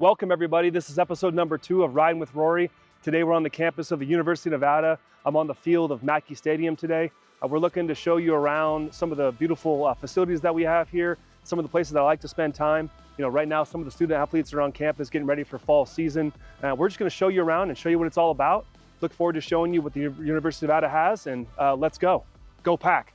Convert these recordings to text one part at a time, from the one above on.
Welcome everybody. This is episode number 2 of Ridin with Rory. Today we're on the campus of the University of Nevada. I'm on the field of Mackay Stadium today. We're looking to show you around some of the beautiful facilities that we have here, some of the places that I like to spend time. You know, right now some of the student athletes are on campus getting ready for fall season. We're just going to show you around and show you what it's all about. Look forward to showing you what the University of Nevada has, and let's go. Go Pack.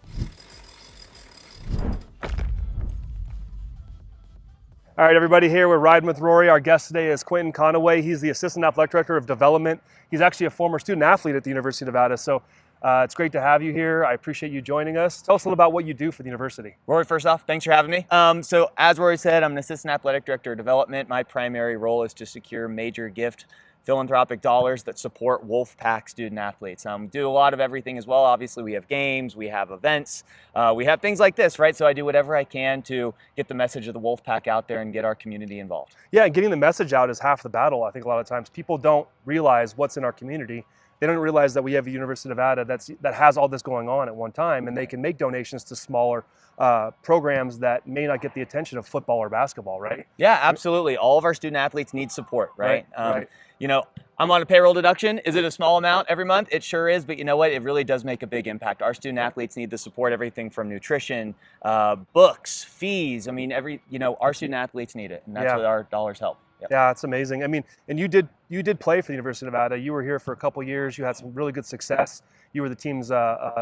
All right, everybody, here we're riding with Rory. Our guest today is Quinton Conaway. He's the Assistant Athletic Director of Development. He's actually a former student athlete at the University of Nevada, so it's great to have you here. I appreciate you joining us. Tell us a little about what you do for the university. Rory, first off, thanks for having me. So as Rory said, I'm an Assistant Athletic Director of Development. My primary role is to secure major gift philanthropic dollars that support Wolfpack student athletes. We do a lot of everything as well. Obviously, we have games, we have events, we have things like this, right? So I do whatever I can to get the message of the Wolfpack out there and get our community involved. Yeah, and getting the message out is half the battle. I think a lot of times people don't realize what's in our community. They don't realize that we have a University of Nevada that has all this going on at one time, and they can make donations to smaller programs that may not get the attention of football or basketball, right? Yeah, absolutely. All of our student athletes need support, right? Right. You know, I'm on a payroll deduction. Is it a small amount every month? It sure is, but you know what? It really does make a big impact. Our student athletes need the support, everything from nutrition, books, fees. I mean, our student athletes need it, and that's what our dollars help. Yep. Yeah, it's amazing. I mean, and you did play for the University of Nevada. You were here for a couple years. You had some really good success. You were the team's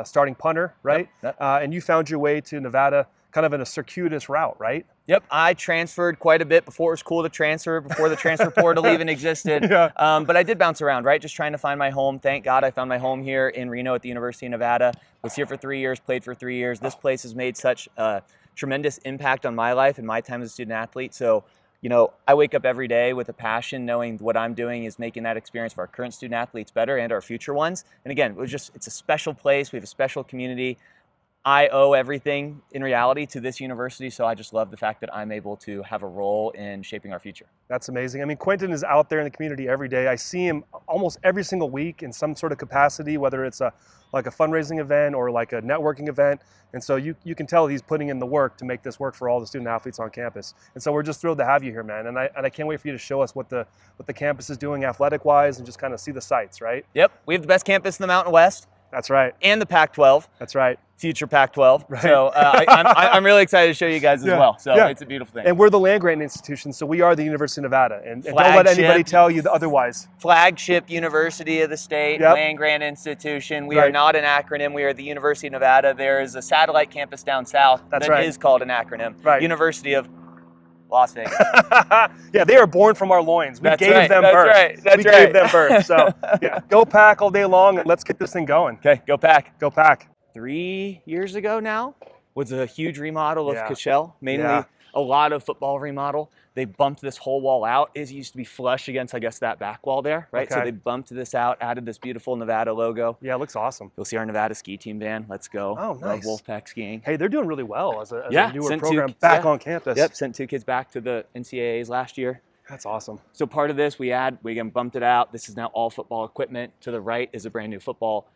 starting punter, right? Yep. And you found your way to Nevada kind of in a circuitous route, right? Yep, I transferred quite a bit before it was cool to transfer, before the transfer portal even existed. Yeah. But I did bounce around, right? Just trying to find my home. Thank God I found my home here in Reno at the University of Nevada. Was here for 3 years, played for 3 years. This place has made such a tremendous impact on my life and my time as a student athlete. So, you know, I wake up every day with a passion, knowing what I'm doing is making that experience for our current student athletes better and our future ones. And again, it's a special place. We have a special community. I owe everything in reality to this university, so I just love the fact that I'm able to have a role in shaping our future. That's amazing. I mean, Quinton is out there in the community every day. I see him almost every single week in some sort of capacity, whether it's like a fundraising event or like a networking event. And so you can tell he's putting in the work to make this work for all the student athletes on campus. And so we're just thrilled to have you here, man. And I can't wait for you to show us what the campus is doing athletic-wise and just kind of see the sights, right? Yep, we have the best campus in the Mountain West. That's right. And the Pac-12. That's right. Future Pac-12. Right. So I'm really excited to show you guys as well. So it's a beautiful thing. And we're the land-grant institution, so we are the University of Nevada. And don't let anybody tell you otherwise. Flagship university of the state, land-grant institution. We are not an acronym. We are the University of Nevada. There is a satellite campus down south that is called an acronym. Right. University of Las Vegas. Yeah, they are born from our loins. We gave them birth. We gave them birth. So yeah, go Pack all day long, and let's get this thing going. Okay, go Pack. Go Pack. 3 years ago now was a huge remodel of Cashel, mainly a lot of football remodel. They bumped this whole wall out. It used to be flush against, I guess, that back wall there, right? Okay. So they bumped this out, added this beautiful Nevada logo. Yeah, it looks awesome. You'll see our Nevada ski team van. Let's go. Oh, nice. Love Wolfpack skiing. Hey, they're doing really well as a newer sent program back on campus. Yep, sent 2 kids back to the NCAAs last year. That's awesome. So part of this, we again bumped it out. This is now all football equipment. To the right is a brand new football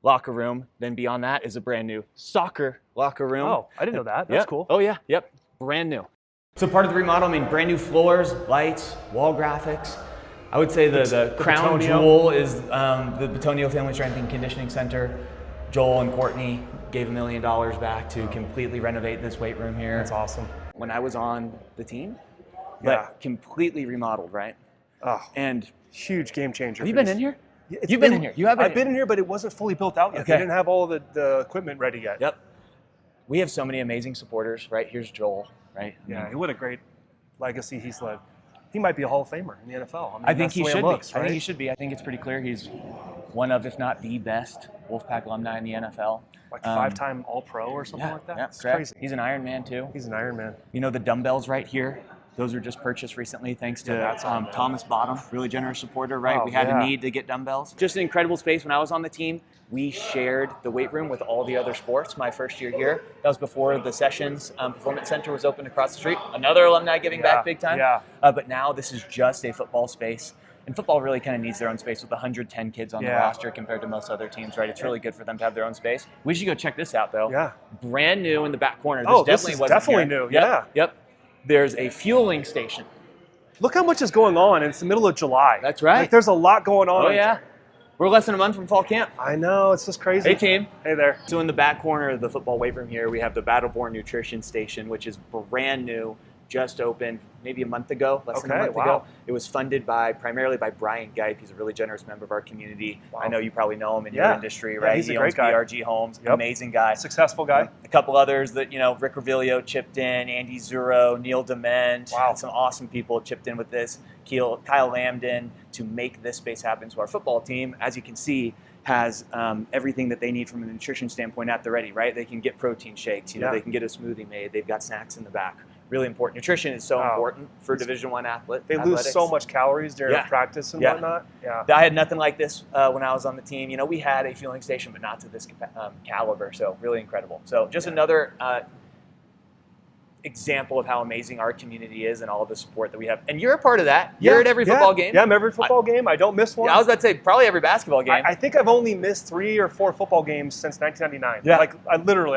locker room. Then beyond that is a brand new soccer locker room. Oh, I didn't know that. That's cool. Oh yeah, yep, brand new. So part of the remodel, I mean, brand new floors, lights, wall graphics. I would say the crown jewel is the Bitonio Family Strength and Conditioning Center. Joel and Courtney gave $1 million back to completely renovate this weight room here. That's awesome. When I was on the team, but completely remodeled, right? Oh, and huge game changer. Have you been in here? You've been in here. You haven't? I've been in here, but it wasn't fully built out yet. Okay. They didn't have all the equipment ready yet. Yep. We have so many amazing supporters, right? Here's Joel, right? What a great legacy he's led. He might be a Hall of Famer in the NFL. I think he should be. Right? I think he should be. I think it's pretty clear he's one of, if not the best, Wolfpack alumni in the NFL. Like 5-time All-Pro or something like that? Yeah, it's crazy. He's an Iron Man, too. He's an Iron Man. You know the dumbbells right here? Those were just purchased recently thanks to Thomas Bottom, really generous supporter, right? We had a need to get dumbbells. Just an incredible space. When I was on the team, we shared the weight room with all the other sports my first year here. That was before the Sessions Performance Center was opened across the street. Another alumni giving back big time. Yeah. But now this is just a football space. And football really kind of needs their own space with 110 kids on the roster compared to most other teams, right? It's really good for them to have their own space. We should go check this out, though. Yeah. Brand new in the back corner. This is definitely new. Yep. There's a fueling station. Look how much is going on. It's the middle of July. That's right. Like, there's a lot going on. Oh, yeah. We're less than a month from fall camp. I know. It's just crazy. Hey, team. Hey there. So in the back corner of the football weight room here, we have the Battleborn Nutrition Station, which is brand new, just opened maybe a month ago, less than a month ago. It was funded primarily by Brian Geip. He's a really generous member of our community. Wow. I know you probably know him in your industry, right? He's a he great owns guy. BRG Homes, amazing guy. Successful guy. A couple others that, Rick Revilio chipped in, Andy Zuro, Neil Dement. Wow. Some awesome people chipped in with this. Kyle Lambden to make this space happen. So our football team, as you can see, has everything that they need from a nutrition standpoint at the ready, right? They can get protein shakes, they can get a smoothie made. They've got snacks in the back. Really important. Nutrition is so important for Division I athlete. They lose so much calories during practice and whatnot. Yeah. I had nothing like this when I was on the team. We had a fueling station, but not to this caliber. So really incredible. So just another example of how amazing our community is and all of the support that we have. And you're a part of that. You're at every football game. Yeah, I'm every football game. I don't miss one. I was about to say probably every basketball game. I think I've only missed 3 or 4 football games since 1999. Yeah. Like,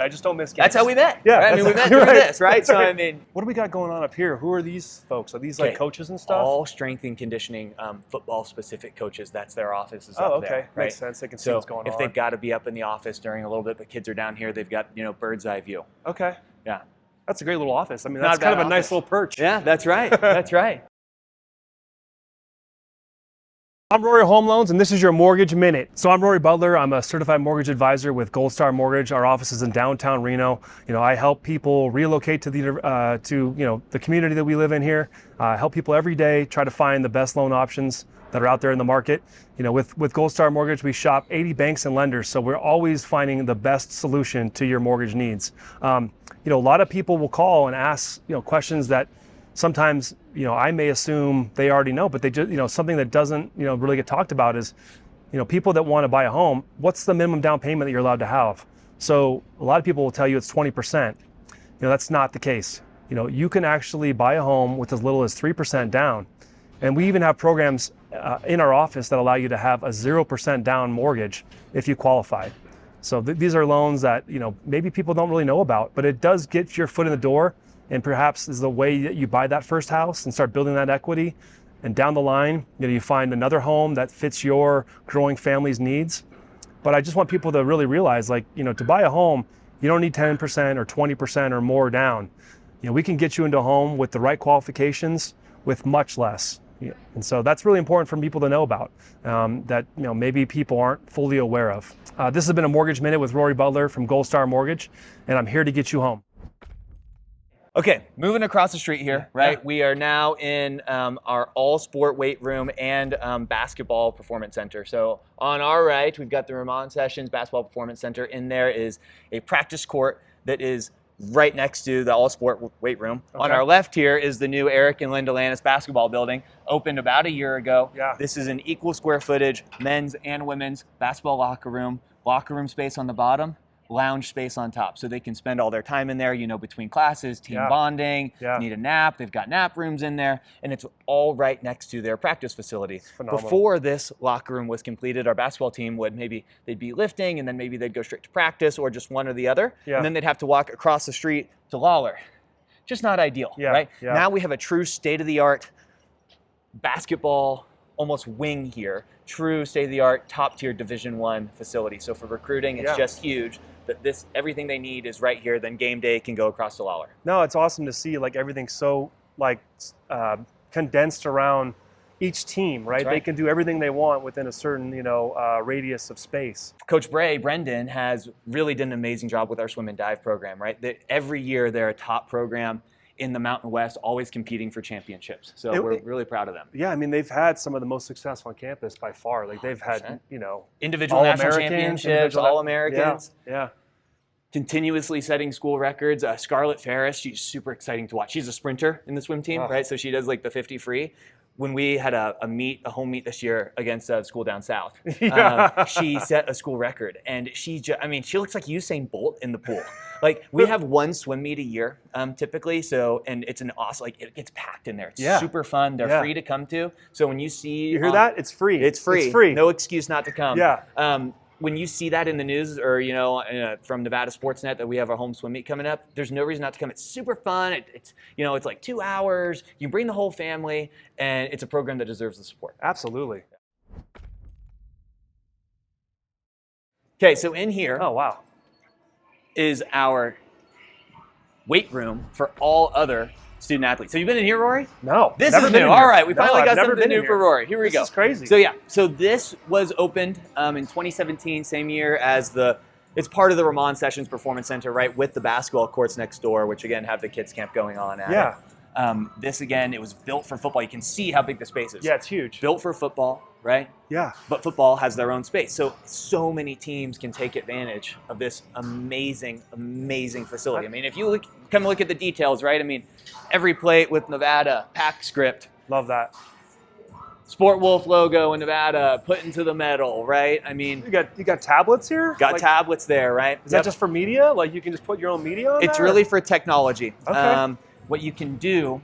I just don't miss games. That's how we met. Yeah. Right? We met through this, right? So, what do we got going on up here? Who are these folks? Are these like coaches and stuff? All strength and conditioning, football-specific coaches. That's their offices up there. Okay. Right? Makes sense. They can see what's going on. If they've got to be up in the office during a little bit, but kids are down here, they've got, bird's eye view. Okay. Yeah. That's a great little office. I mean, that's kind of a nice little perch. Yeah, that's right. That's right. I'm Rory Home Loans, and this is your Mortgage Minute. So I'm Rory Butler. I'm a certified mortgage advisor with Gold Star Mortgage. Our office is in downtown Reno. I help people relocate to the community that we live in here. Help people every day try to find the best loan options that are out there in the market. With Gold Star Mortgage, we shop 80 banks and lenders, so we're always finding the best solution to your mortgage needs. A lot of people will call and ask, questions that sometimes, I may assume they already know, but they just, something that doesn't, really get talked about is, people that want to buy a home, what's the minimum down payment that you're allowed to have? So a lot of people will tell you it's 20%. That's not the case. You can actually buy a home with as little as 3% down. And we even have programs in our office that allow you to have a 0% down mortgage if you qualify. So these are loans that, maybe people don't really know about, but it does get your foot in the door, and perhaps is the way that you buy that first house and start building that equity. And down the line, you find another home that fits your growing family's needs. But I just want people to really realize, to buy a home, you don't need 10% or 20% or more down. We can get you into a home with the right qualifications with much less. And so that's really important for people to know about, that maybe people aren't fully aware of. This has been a Mortgage Minute with Rory Butler from Gold Star Mortgage, and I'm here to get you home. Okay, moving across the street here, right? Yeah. We are now in our all-sport weight room and basketball performance center. So on our right, we've got the Ramon Sessions Basketball Performance Center. In there is a practice court that is right next to the all-sport weight room. Okay. On our left here is the new Eric and Linda Lannis basketball building, opened about a year ago. Yeah. This is an equal square footage men's and women's basketball locker room space on the bottom, lounge space on top, so they can spend all their time in there, between classes, team bonding, need a nap, they've got nap rooms in there, and it's all right next to their practice facility. Before this locker room was completed, our basketball team they'd be lifting, and then maybe they'd go straight to practice or just one or the other, and then they'd have to walk across the street to Lawler. Just not ideal, right? Yeah. Now we have a true state-of-the-art basketball almost wing here, true state-of-the-art, top-tier Division I facility. So for recruiting, it's just huge that everything they need is right here. Then game day can go across to Lawler. No, it's awesome to see everything's so condensed around each team, right? They can do everything they want within a certain radius of space. Coach Brendan has really done an amazing job with our swim and dive program, right? Every year they're a top program in the Mountain West, always competing for championships. So we're really proud of them. Yeah, I mean, they've had some of the most successful on campus by far. They've had, individual national championships, All-Americans. Yeah. Continuously setting school records. Scarlett Ferris, she's super exciting to watch. She's a sprinter in the swim team, right? So she does the 50 free. When we had a home meet this year against a school down south, she set a school record, and she looks like Usain Bolt in the pool. We have one swim meet a year, typically. So, and it's an awesome, it gets packed in there. It's super fun. They're free to come to. So when you hear that, it's free. It's free. It's free. No excuse not to come. Yeah. when you see that in the news or, from Nevada Sportsnet that we have our home swim meet coming up, there's no reason not to come. It's super fun. It's like 2 hours. You can bring the whole family, and it's a program that deserves the support. Absolutely. Okay, so in here Oh, wow. is our weight room for all other student athletes. So you've been in here, Rory? No. This never is been new. in here. All right, we No, finally I've got never something been in new for here. Rory. Here we go. This is crazy. So this was opened in 2017, same year as it's part of the Ramon Sessions Performance Center, right, with the basketball courts next door, which again have the kids camp going on at Yeah. it. This again, it was built for football. You can see how big the space is. Yeah, it's huge. Built for football, right? Yeah. But football has their own space. So many teams can take advantage of this amazing, amazing facility. I mean, if you come look at the details, right? I mean, every plate with Nevada, pack script, Love that. Sport Wolf logo in Nevada, put into the metal, right? I mean, You got tablets here? got tablets there, right? Is that just for media? Like you can just put your own media on It's that, really for technology. Okay. What you can do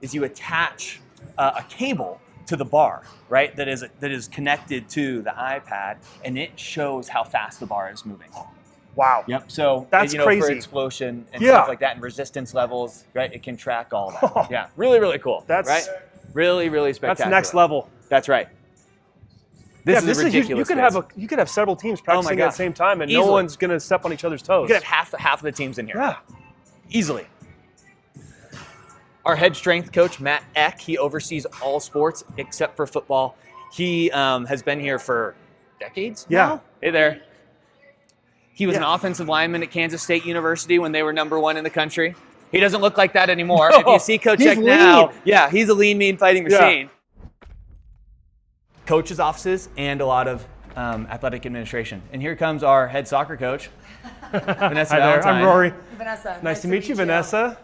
is you attach a cable to the bar, right? That is connected to the iPad, and it shows how fast the bar is moving. Wow. Yep. So That's for crazy. explosion and Yeah. stuff like that, and resistance levels, right? It can track all that. Yeah. Really, really cool. That's right. Really, really spectacular. That's next level. That's right. This is a huge. ridiculous. You could have several teams practicing at gosh. the same time, and Easily. no one's gonna step on each other's toes. You could have half of the teams in here. Yeah. Easily. Our head strength coach, Matt Eck, he oversees all sports except for football. He has been here for decades Yeah. now. Hey there. He was an Yeah. offensive lineman at Kansas State University when they were #1 in the country. He doesn't look like that anymore. No, If you see Coach he's Eck now, lean. yeah, he's a lean, mean fighting Yeah. machine. Coaches' offices and a lot of athletic administration. And here comes our head soccer coach, Vanessa Hi there. Valentine. I'm Rory. Vanessa. Nice to meet you, Vanessa.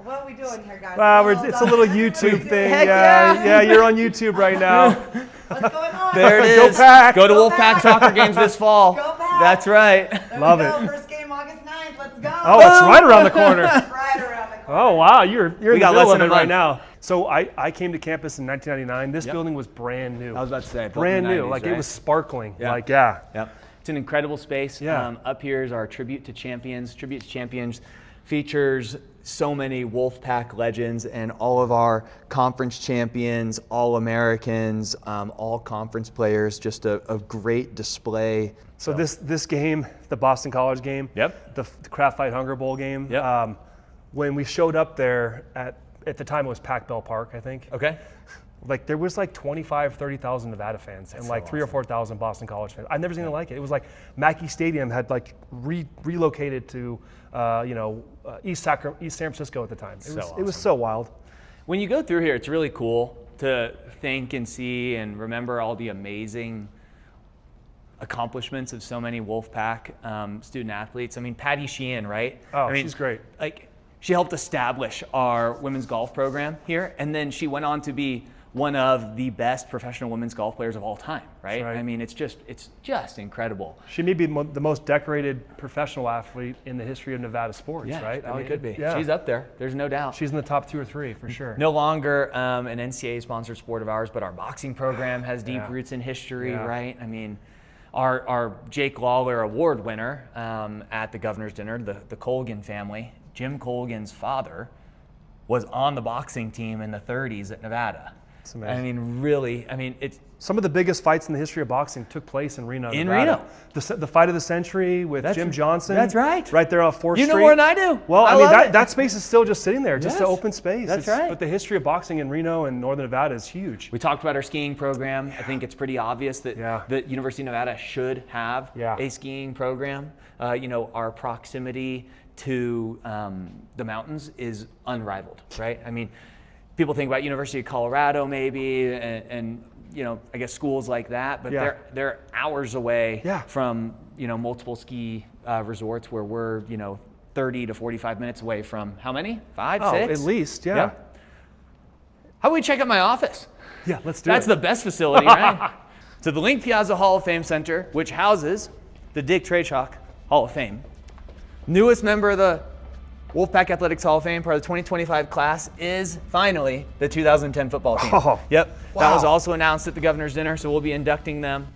What are we doing here, guys? It's a little YouTube thing. Heck yeah. yeah. You're on YouTube right now. What's going on? There it Go is. Pack. Go to Go Wolfpack Pack. soccer games this fall. Go Pack. That's right. There Love we go. it. First game August 9th. Let's go. Oh, it's right around the corner. Right around the corner. Oh wow, you're in the got middle less of than it a right month. now. So I came to campus in 1999. This Yep. building was brand new. I was about to say, built brand in the new. 90s, Like right? it was sparkling. Yeah. Like yeah. Yep. It's an incredible space. Yeah. Up here is our Tribute to Champions. Tribute to Champions features so many Wolfpack legends and all of our conference champions, All-Americans, all conference players. Just a great display. So this game, the Boston College game, Yep. the Craft Fight Hunger Bowl game. Yep. When we showed up there at the time it was Pac Bell Park, I think. Okay. Like there was like 30,000 Nevada fans and like 3,000 or 4,000 Boston College fans. I've never seen anything like it. It was like Mackay Stadium had like relocated to East San Francisco at the time. It was so wild. When you go through here, it's really cool to think and see and remember all the amazing accomplishments of so many Wolfpack student athletes. I mean, Patty Sheehan, right? Oh, I mean, she's great. Like, she helped establish our women's golf program here, and then she went on to be one of the best professional women's golf players of all time, right? Right. I mean, it's just incredible. She may be the most decorated professional athlete in the history of Nevada sports, Yeah, right? probably could be. Yeah. She's up there. There's no doubt. She's in the top 2 or 3 for sure. No longer an NCAA-sponsored sport of ours, but our boxing program has deep Yeah. roots in history, Yeah. right? I mean, our Jake Lawler Award winner at the governor's dinner, the Colgan family, Jim Colgan's father, was on the boxing team in the 30s at Nevada. It's amazing. I mean, really, it's Some of the biggest fights in the history of boxing took place in Reno, In Nevada. Reno. The fight of the century with Jim Johnson. that's right. Right there off 4th you Street. know more than I do. Well, I mean, love it. that space is still just sitting there, just Yes. an open space. That's right. But the history of boxing in Reno and Northern Nevada is huge. We talked about our skiing program. I think it's pretty obvious that Yeah. the University of Nevada should have Yeah. a skiing program. Our proximity to the mountains is unrivaled, right? I mean, people think about University of Colorado maybe, and I guess schools like that, but Yeah. they're hours away Yeah. from multiple ski resorts where we're 30 to 45 minutes away from how many? 5, 6? At least, yeah. Yeah. How about we check out my office? Yeah, let's do That's it. the best facility, right? So the Link Piazza Hall of Fame Center, which houses the Dick Treychalk Hall of Fame. Newest member of the Wolfpack Athletics Hall of Fame, part of the 2025 class, is finally the 2010 football team. Oh, Yep. That was wow. also announced at the governor's dinner, so we'll be inducting them